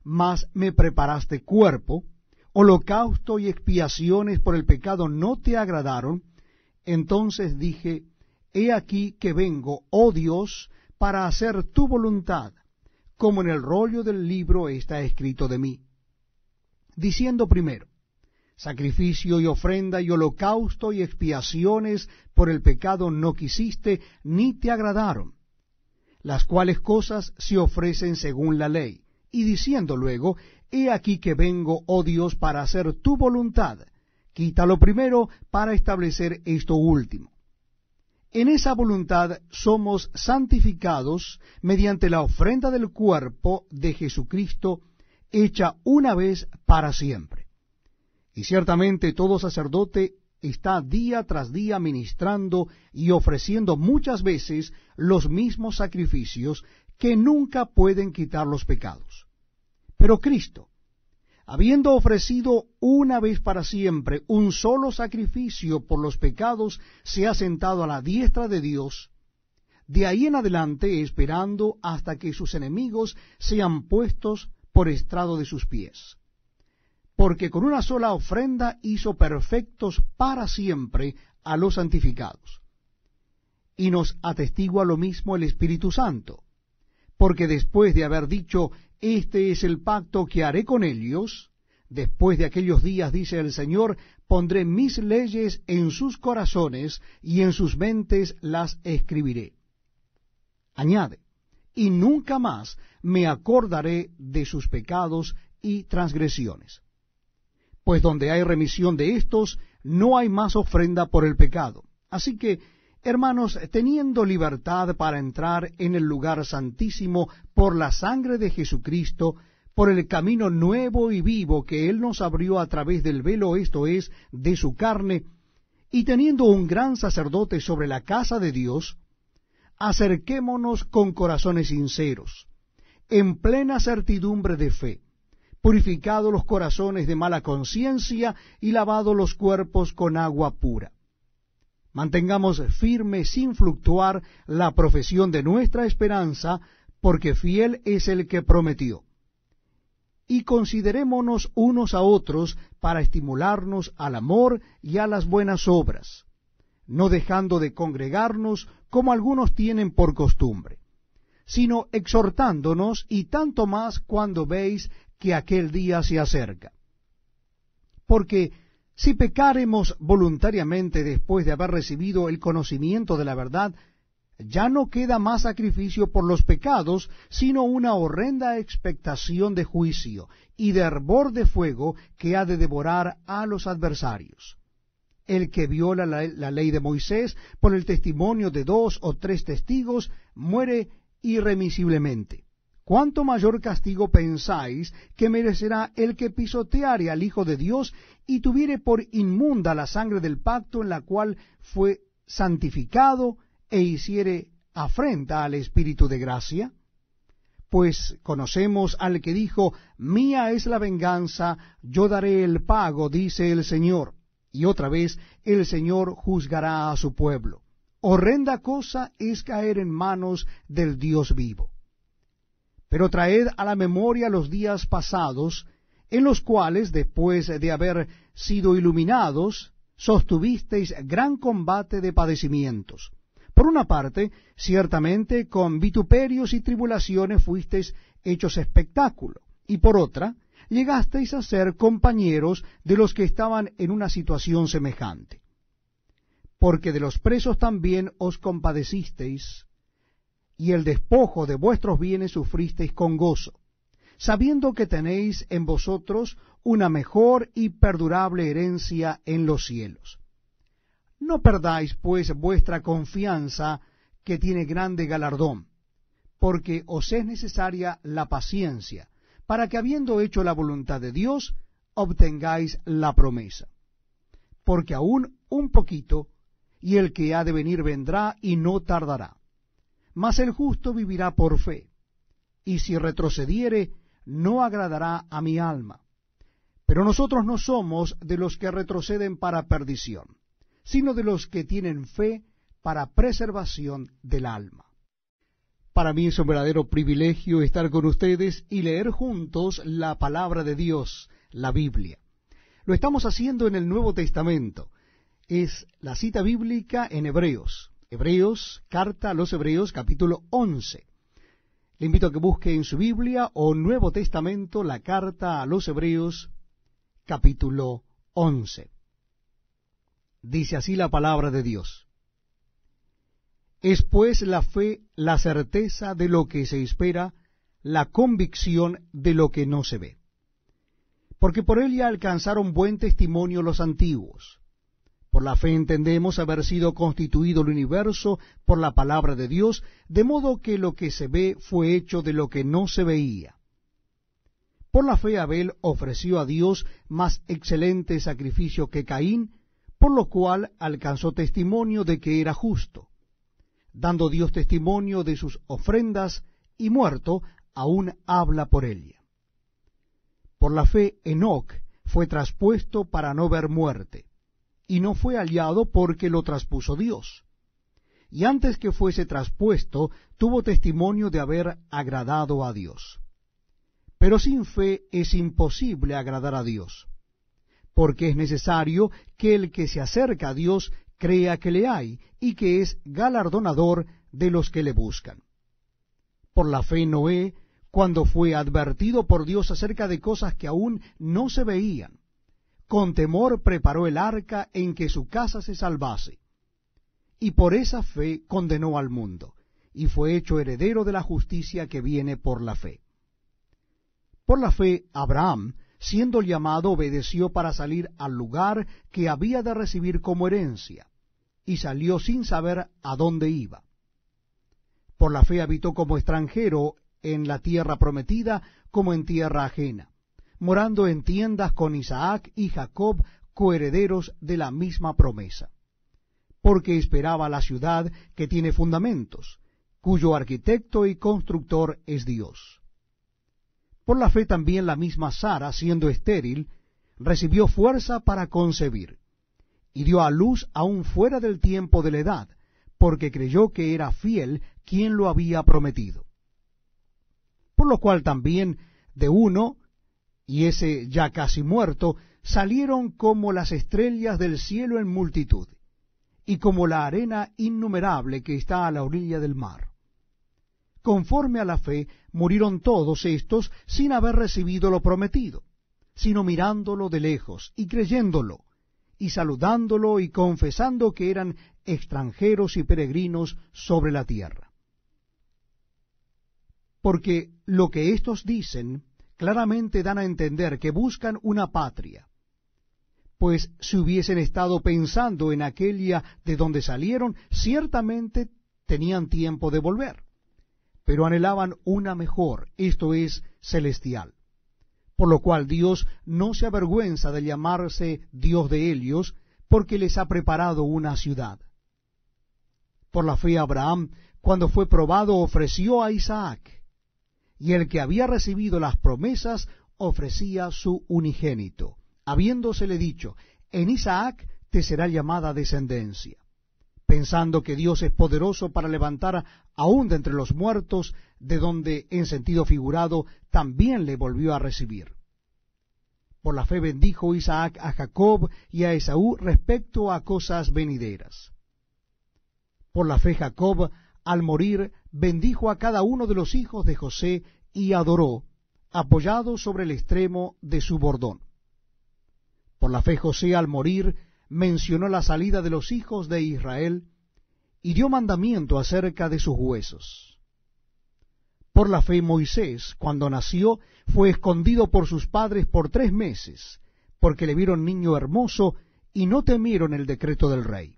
mas me preparaste cuerpo, holocausto y expiaciones por el pecado no te agradaron. Entonces dije, he aquí que vengo, oh Dios, para hacer tu voluntad, como en el rollo del libro está escrito de mí. Diciendo primero, sacrificio y ofrenda y holocausto y expiaciones por el pecado no quisiste, ni te agradaron, las cuales cosas se ofrecen según la ley. Y diciendo luego, he aquí que vengo, oh Dios, para hacer tu voluntad, quita lo primero para establecer esto último. En esa voluntad somos santificados mediante la ofrenda del cuerpo de Jesucristo, hecha una vez para siempre. Y ciertamente todo sacerdote está día tras día ministrando y ofreciendo muchas veces los mismos sacrificios que nunca pueden quitar los pecados. Pero Cristo, habiendo ofrecido una vez para siempre un solo sacrificio por los pecados, se ha sentado a la diestra de Dios, de ahí en adelante esperando hasta que sus enemigos sean puestos por estrado de sus pies. Porque con una sola ofrenda hizo perfectos para siempre a los santificados. Y nos atestigua lo mismo el Espíritu Santo, porque después de haber dicho, este es el pacto que haré con ellos, después de aquellos días, dice el Señor, pondré mis leyes en sus corazones y en sus mentes las escribiré. Añade, y nunca más me acordaré de sus pecados y transgresiones. Pues donde hay remisión de estos, no hay más ofrenda por el pecado. Así que, hermanos, teniendo libertad para entrar en el lugar santísimo por la sangre de Jesucristo, por el camino nuevo y vivo que Él nos abrió a través del velo, esto es, de su carne, y teniendo un gran sacerdote sobre la casa de Dios, acerquémonos con corazones sinceros, en plena certidumbre de fe, purificados los corazones de mala conciencia y lavados los cuerpos con agua pura. Mantengamos firme sin fluctuar la profesión de nuestra esperanza, porque fiel es el que prometió. Y considerémonos unos a otros para estimularnos al amor y a las buenas obras, no dejando de congregarnos como algunos tienen por costumbre, sino exhortándonos, y tanto más cuando veis que aquel día se acerca. Porque si pecáremos voluntariamente después de haber recibido el conocimiento de la verdad, ya no queda más sacrificio por los pecados, sino una horrenda expectación de juicio y de hervor de fuego que ha de devorar a los adversarios. El que viola la ley de Moisés por el testimonio de 2 o 3 testigos muere irremisiblemente. ¿Cuánto mayor castigo pensáis que merecerá el que pisoteare al Hijo de Dios y tuviere por inmunda la sangre del pacto en la cual fue santificado e hiciere afrenta al Espíritu de gracia? Pues conocemos al que dijo, mía es la venganza, yo daré el pago, dice el Señor. Y otra vez, el Señor juzgará a su pueblo. Horrenda cosa es caer en manos del Dios vivo. Pero traed a la memoria los días pasados, en los cuales, después de haber sido iluminados, sostuvisteis gran combate de padecimientos. Por una parte, ciertamente con vituperios y tribulaciones fuisteis hechos espectáculo, y por otra, llegasteis a ser compañeros de los que estaban en una situación semejante. Porque de los presos también os compadecisteis, y el despojo de vuestros bienes sufristeis con gozo, sabiendo que tenéis en vosotros una mejor y perdurable herencia en los cielos. No perdáis, pues, vuestra confianza, que tiene grande galardón, porque os es necesaria la paciencia, para que, habiendo hecho la voluntad de Dios, obtengáis la promesa. Porque aún un poquito, y el que ha de venir vendrá y no tardará. Mas el justo vivirá por fe, y si retrocediere, no agradará a mi alma. Pero nosotros no somos de los que retroceden para perdición, sino de los que tienen fe para preservación del alma. Para mí es un verdadero privilegio estar con ustedes y leer juntos la palabra de Dios, la Biblia. Lo estamos haciendo en el Nuevo Testamento. Es la cita bíblica en Hebreos. Hebreos, carta a los Hebreos, capítulo 11. Le invito a que busque en su Biblia o Nuevo Testamento la carta a los Hebreos, capítulo 11. Dice así la palabra de Dios. Es pues la fe la certeza de lo que se espera, la convicción de lo que no se ve. Porque por él ya alcanzaron buen testimonio los antiguos. Por la fe entendemos haber sido constituido el universo por la palabra de Dios, de modo que lo que se ve fue hecho de lo que no se veía. Por la fe Abel ofreció a Dios más excelente sacrificio que Caín, por lo cual alcanzó testimonio de que era justo, dando Dios testimonio de sus ofrendas, y muerto, aún habla por ella. Por la fe Enoc fue traspuesto para no ver muerte, y no fue hallado porque lo traspuso Dios. Y antes que fuese traspuesto, tuvo testimonio de haber agradado a Dios. Pero sin fe es imposible agradar a Dios, porque es necesario que el que se acerca a Dios crea que le hay, y que es galardonador de los que le buscan. Por la fe Noé, cuando fue advertido por Dios acerca de cosas que aún no se veían, con temor preparó el arca en que su casa se salvase, y por esa fe condenó al mundo, y fue hecho heredero de la justicia que viene por la fe. Por la fe Abraham, siendo llamado, obedeció para salir al lugar que había de recibir como herencia, y salió sin saber a dónde iba. Por la fe habitó como extranjero en la tierra prometida, como en tierra ajena, morando en tiendas con Isaac y Jacob, coherederos de la misma promesa, porque esperaba la ciudad que tiene fundamentos, cuyo arquitecto y constructor es Dios. Por la fe también la misma Sara, siendo estéril, recibió fuerza para concebir, y dio a luz aún fuera del tiempo de la edad, porque creyó que era fiel quien lo había prometido. Por lo cual también de uno, y ese ya casi muerto, salieron como las estrellas del cielo en multitud, y como la arena innumerable que está a la orilla del mar. Conforme a la fe, murieron todos estos sin haber recibido lo prometido, sino mirándolo de lejos, y creyéndolo, y saludándolo, y confesando que eran extranjeros y peregrinos sobre la tierra. Porque lo que éstos dicen claramente dan a entender que buscan una patria, pues si hubiesen estado pensando en aquella de donde salieron, ciertamente tenían tiempo de volver, pero anhelaban una mejor, esto es, celestial. Por lo cual Dios no se avergüenza de llamarse Dios de ellos, porque les ha preparado una ciudad. Por la fe Abraham, cuando fue probado, ofreció a Isaac, y el que había recibido las promesas ofrecía su unigénito, habiéndosele dicho, en Isaac te será llamada descendencia, pensando que Dios es poderoso para levantar aún de entre los muertos, de donde, en sentido figurado, también le volvió a recibir. Por la fe bendijo Isaac a Jacob y a Esaú respecto a cosas venideras. Por la fe Jacob, al morir, bendijo a cada uno de los hijos de José y adoró, apoyado sobre el extremo de su bordón. Por la fe José, al morir, mencionó la salida de los hijos de Israel y dio mandamiento acerca de sus huesos. Por la fe Moisés, cuando nació, fue escondido por sus padres por 3 meses, porque le vieron niño hermoso y no temieron el decreto del rey.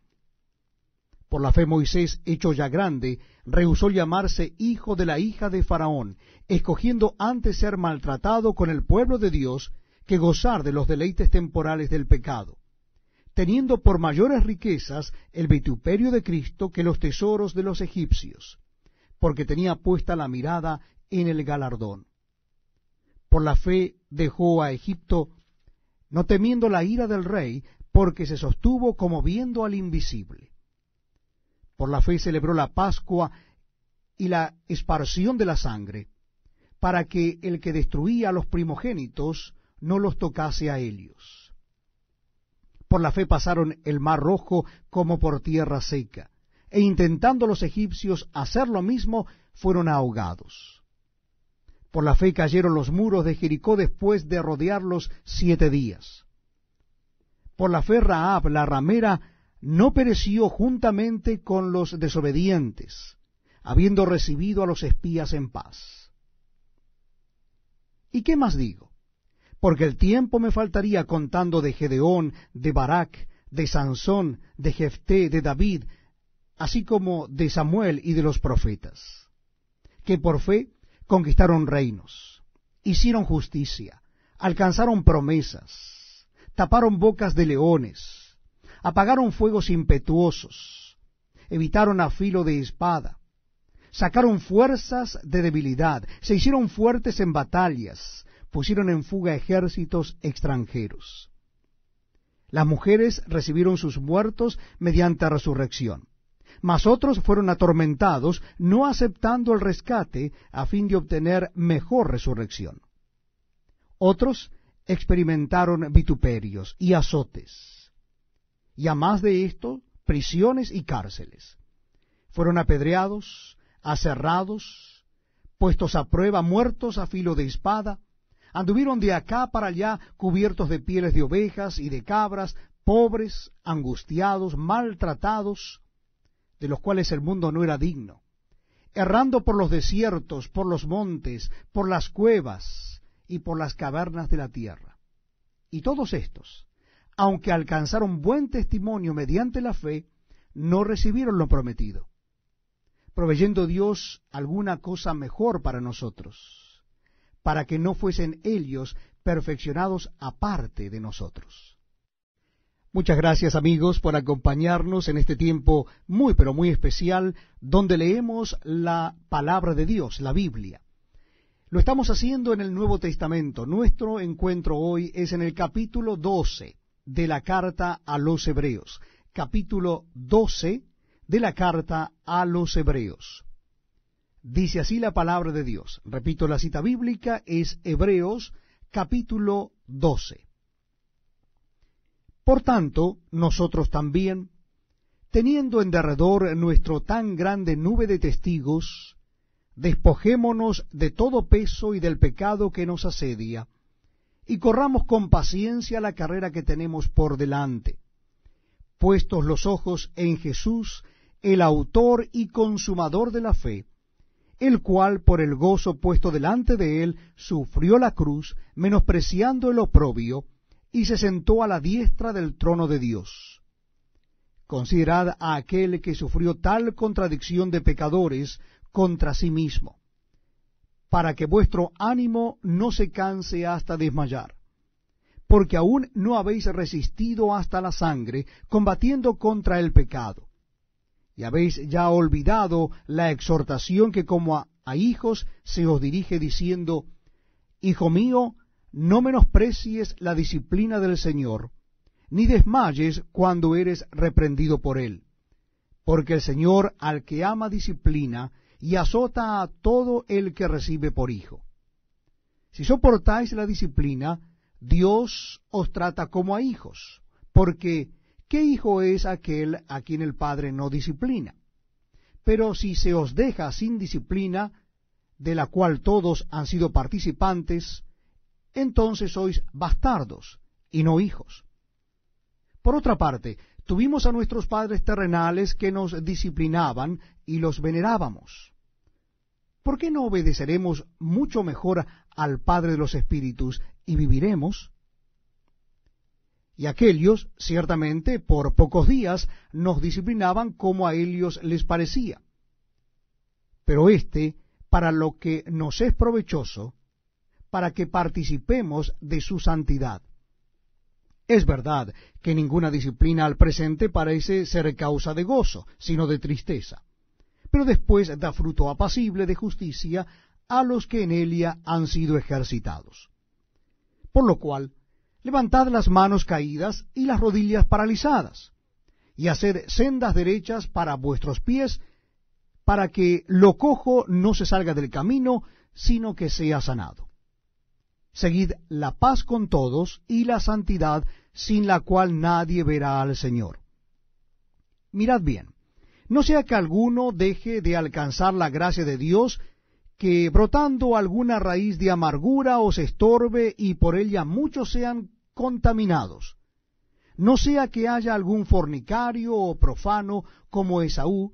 Por la fe Moisés, hecho ya grande, rehusó llamarse hijo de la hija de Faraón, escogiendo antes ser maltratado con el pueblo de Dios que gozar de los deleites temporales del pecado, teniendo por mayores riquezas el vituperio de Cristo que los tesoros de los egipcios, porque tenía puesta la mirada en el galardón. Por la fe dejó a Egipto, no temiendo la ira del rey, porque se sostuvo como viendo al invisible. Por la fe celebró la Pascua y la esparción de la sangre, para que el que destruía a los primogénitos no los tocase a ellos. Por la fe pasaron el mar Rojo como por tierra seca, e intentando los egipcios hacer lo mismo, fueron ahogados. Por la fe cayeron los muros de Jericó después de rodearlos 7 días. Por la fe Rahab la ramera no pereció juntamente con los desobedientes, habiendo recibido a los espías en paz. ¿Y qué más digo? Porque el tiempo me faltaría contando de Gedeón, de Barak, de Sansón, de Jefté, de David, así como de Samuel y de los profetas, que por fe conquistaron reinos, hicieron justicia, alcanzaron promesas, taparon bocas de leones, apagaron fuegos impetuosos, evitaron a filo de espada, sacaron fuerzas de debilidad, se hicieron fuertes en batallas, pusieron en fuga ejércitos extranjeros. Las mujeres recibieron sus muertos mediante resurrección, mas otros fueron atormentados, no aceptando el rescate a fin de obtener mejor resurrección. Otros experimentaron vituperios y azotes, y a más de esto, prisiones y cárceles. Fueron apedreados, aserrados, puestos a prueba, muertos a filo de espada, anduvieron de acá para allá cubiertos de pieles de ovejas y de cabras, pobres, angustiados, maltratados, de los cuales el mundo no era digno, errando por los desiertos, por los montes, por las cuevas y por las cavernas de la tierra. Y todos estos, aunque alcanzaron buen testimonio mediante la fe, no recibieron lo prometido, proveyendo Dios alguna cosa mejor para nosotros, para que no fuesen ellos perfeccionados aparte de nosotros. Muchas gracias, amigos, por acompañarnos en este tiempo muy, pero muy especial, donde leemos la palabra de Dios, la Biblia. Lo estamos haciendo en el Nuevo Testamento. Nuestro encuentro hoy es en el capítulo 12 de la carta a los Hebreos. Capítulo 12 de la carta a los Hebreos. Dice así la palabra de Dios. Repito, la cita bíblica es Hebreos capítulo 12. Por tanto, nosotros también, teniendo en derredor nuestro tan grande nube de testigos, despojémonos de todo peso y del pecado que nos asedia, y corramos con paciencia la carrera que tenemos por delante, puestos los ojos en Jesús, el autor y consumador de la fe, el cual por el gozo puesto delante de él sufrió la cruz, menospreciando el oprobio, y se sentó a la diestra del trono de Dios. Considerad a aquel que sufrió tal contradicción de pecadores contra sí mismo, para que vuestro ánimo no se canse hasta desmayar, porque aún no habéis resistido hasta la sangre, combatiendo contra el pecado, y habéis ya olvidado la exhortación que como a hijos se os dirige diciendo: Hijo mío, no menosprecies la disciplina del Señor, ni desmayes cuando eres reprendido por Él, porque el Señor al que ama disciplina y azota a todo el que recibe por hijo. Si soportáis la disciplina, Dios os trata como a hijos, porque ¿qué hijo es aquel a quien el Padre no disciplina? Pero si se os deja sin disciplina, de la cual todos han sido participantes, entonces sois bastardos y no hijos. Por otra parte, tuvimos a nuestros padres terrenales que nos disciplinaban y los venerábamos. ¿Por qué no obedeceremos mucho mejor al Padre de los Espíritus y viviremos? Y aquellos, ciertamente, por pocos días nos disciplinaban como a ellos les parecía. Pero para lo que nos es provechoso, para que participemos de su santidad. Es verdad que ninguna disciplina al presente parece ser causa de gozo, sino de tristeza, pero después da fruto apacible de justicia a los que en ella han sido ejercitados. Por lo cual, levantad las manos caídas y las rodillas paralizadas, y haced sendas derechas para vuestros pies, para que lo cojo no se salga del camino, sino que sea sanado. Seguid la paz con todos y la santidad, sin la cual nadie verá al Señor. Mirad bien, no sea que alguno deje de alcanzar la gracia de Dios, que brotando alguna raíz de amargura os estorbe y por ella muchos sean contaminados. No sea que haya algún fornicario o profano como Esaú,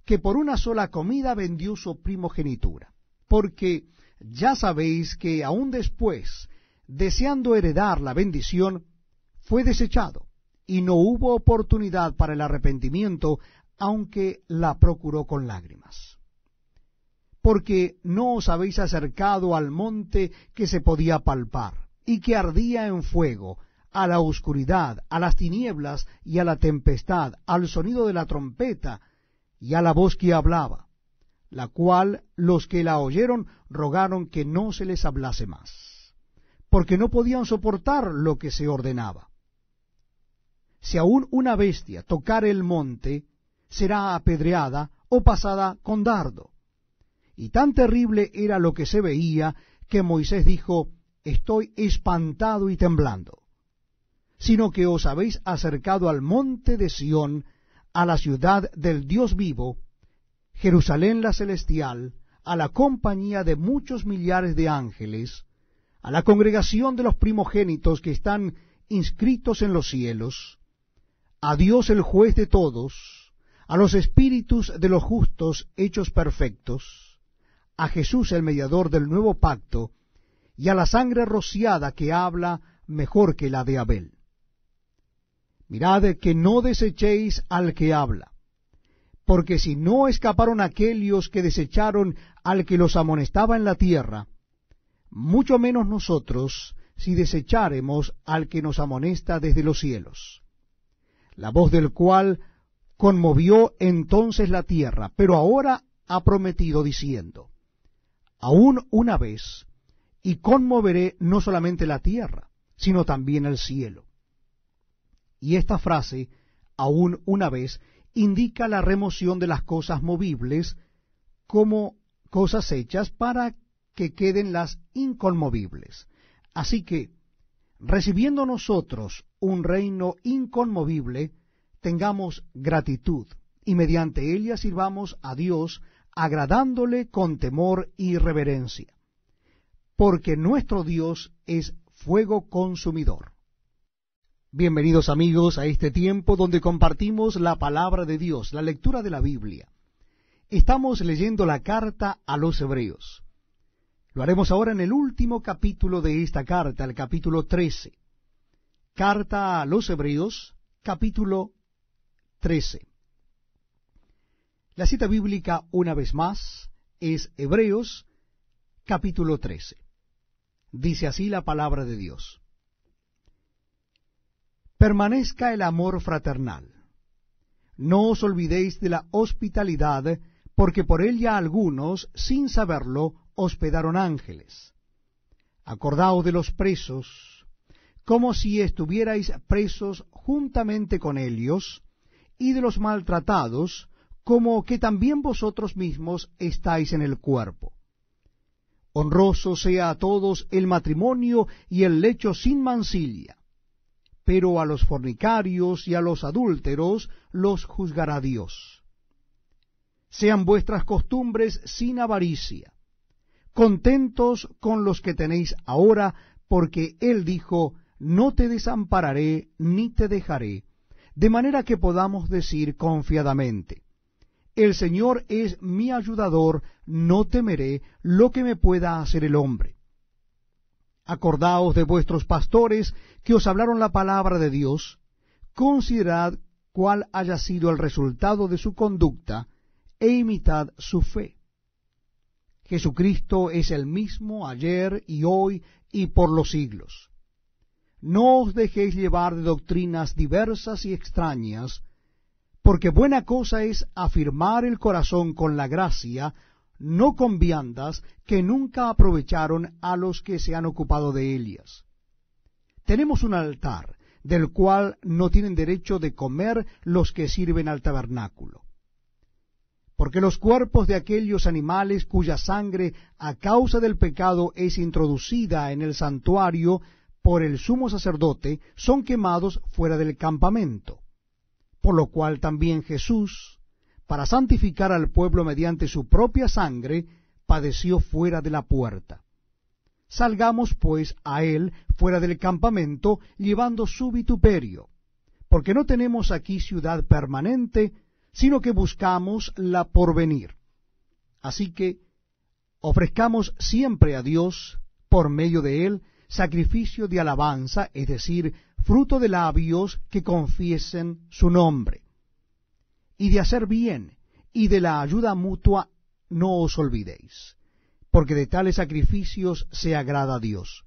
que por una sola comida vendió su primogenitura. Porque ya sabéis que aun después, deseando heredar la bendición, fue desechado, y no hubo oportunidad para el arrepentimiento, aunque la procuró con lágrimas. Porque no os habéis acercado al monte que se podía palpar, y que ardía en fuego, a la oscuridad, a las tinieblas y a la tempestad, al sonido de la trompeta y a la voz que hablaba, la cual los que la oyeron rogaron que no se les hablase más, porque no podían soportar lo que se ordenaba. Si aún una bestia tocare el monte, será apedreada o pasada con dardo. Y tan terrible era lo que se veía, que Moisés dijo, estoy espantado y temblando. Sino que os habéis acercado al monte de Sión, a la ciudad del Dios vivo, Jerusalén la celestial, a la compañía de muchos millares de ángeles, a la congregación de los primogénitos que están inscritos en los cielos, a Dios el juez de todos, a los espíritus de los justos hechos perfectos, a Jesús el mediador del nuevo pacto, y a la sangre rociada que habla mejor que la de Abel. Mirad que no desechéis al que habla, porque si no escaparon aquellos que desecharon al que los amonestaba en la tierra, mucho menos nosotros si desecháremos al que nos amonesta desde los cielos, la voz del cual conmovió entonces la tierra, pero ahora ha prometido diciendo, aún una vez, y conmoveré no solamente la tierra, sino también el cielo. Y esta frase, aún una vez, indica la remoción de las cosas movibles como cosas hechas para que queden las inconmovibles. Así que, recibiendo nosotros un reino inconmovible, tengamos gratitud, y mediante ella sirvamos a Dios, agradándole con temor y reverencia, porque nuestro Dios es fuego consumidor. Bienvenidos amigos a este tiempo donde compartimos la palabra de Dios, la lectura de la Biblia. Estamos leyendo la carta a los Hebreos. Lo haremos ahora en el último capítulo de esta carta, el capítulo 13. Carta a los Hebreos, capítulo 13. La cita bíblica, una vez más, es Hebreos, capítulo 13. Dice así la palabra de Dios. Permanezca el amor fraternal. No os olvidéis de la hospitalidad, porque por ella algunos, sin saberlo, hospedaron ángeles. Acordaos de los presos, como si estuvierais presos juntamente con ellos, y de los maltratados, como que también vosotros mismos estáis en el cuerpo. Honroso sea a todos el matrimonio y el lecho sin mancilla, pero a los fornicarios y a los adúlteros los juzgará Dios. Sean vuestras costumbres sin avaricia, contentos con los que tenéis ahora, porque Él dijo, no te desampararé ni te dejaré, de manera que podamos decir confiadamente, el Señor es mi ayudador, no temeré lo que me pueda hacer el hombre. Acordaos de vuestros pastores que os hablaron la palabra de Dios, considerad cuál haya sido el resultado de su conducta, e imitad su fe. Jesucristo es el mismo ayer y hoy y por los siglos. No os dejéis llevar de doctrinas diversas y extrañas, porque buena cosa es afirmar el corazón con la gracia, no con viandas que nunca aprovecharon a los que se han ocupado de ellas. Tenemos un altar del cual no tienen derecho de comer los que sirven al tabernáculo. Porque los cuerpos de aquellos animales cuya sangre a causa del pecado es introducida en el santuario por el sumo sacerdote, son quemados fuera del campamento. Por lo cual también Jesús, para santificar al pueblo mediante su propia sangre, padeció fuera de la puerta. Salgamos pues a él fuera del campamento, llevando su vituperio, porque no tenemos aquí ciudad permanente, sino que buscamos la porvenir. Así que ofrezcamos siempre a Dios, por medio de él, sacrificio de alabanza, es decir, fruto de labios que confiesen su nombre. Y de hacer bien, y de la ayuda mutua, no os olvidéis, porque de tales sacrificios se agrada a Dios.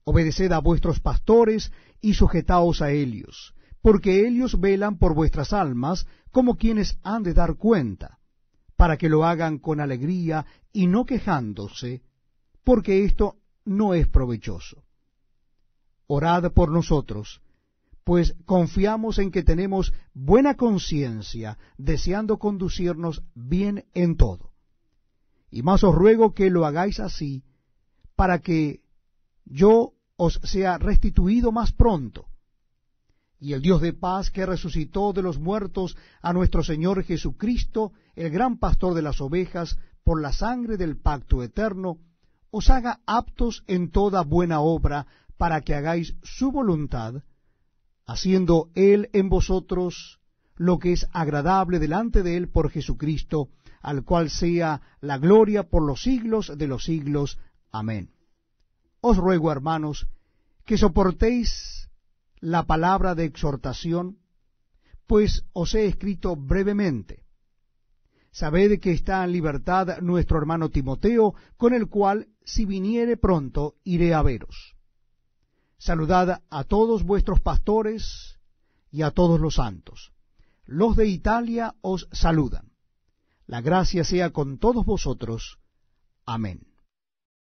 Obedeced a vuestros pastores y sujetaos a ellos, porque ellos velan por vuestras almas como quienes han de dar cuenta, para que lo hagan con alegría y no quejándose, porque esto no es provechoso. Orad por nosotros, pues confiamos en que tenemos buena conciencia, deseando conducirnos bien en todo. Y más os ruego que lo hagáis así, para que yo os sea restituido más pronto. Y el Dios de paz, que resucitó de los muertos a nuestro Señor Jesucristo, el gran pastor de las ovejas, por la sangre del pacto eterno, os haga aptos en toda buena obra, para que hagáis su voluntad, haciendo Él en vosotros lo que es agradable delante de Él por Jesucristo, al cual sea la gloria por los siglos de los siglos. Amén. Os ruego, hermanos, que soportéis la palabra de exhortación, pues os he escrito brevemente. Sabed que está en libertad nuestro hermano Timoteo, con el cual, si viniere pronto, iré a veros. Saludad a todos vuestros pastores y a todos los santos. Los de Italia os saludan. La gracia sea con todos vosotros. Amén.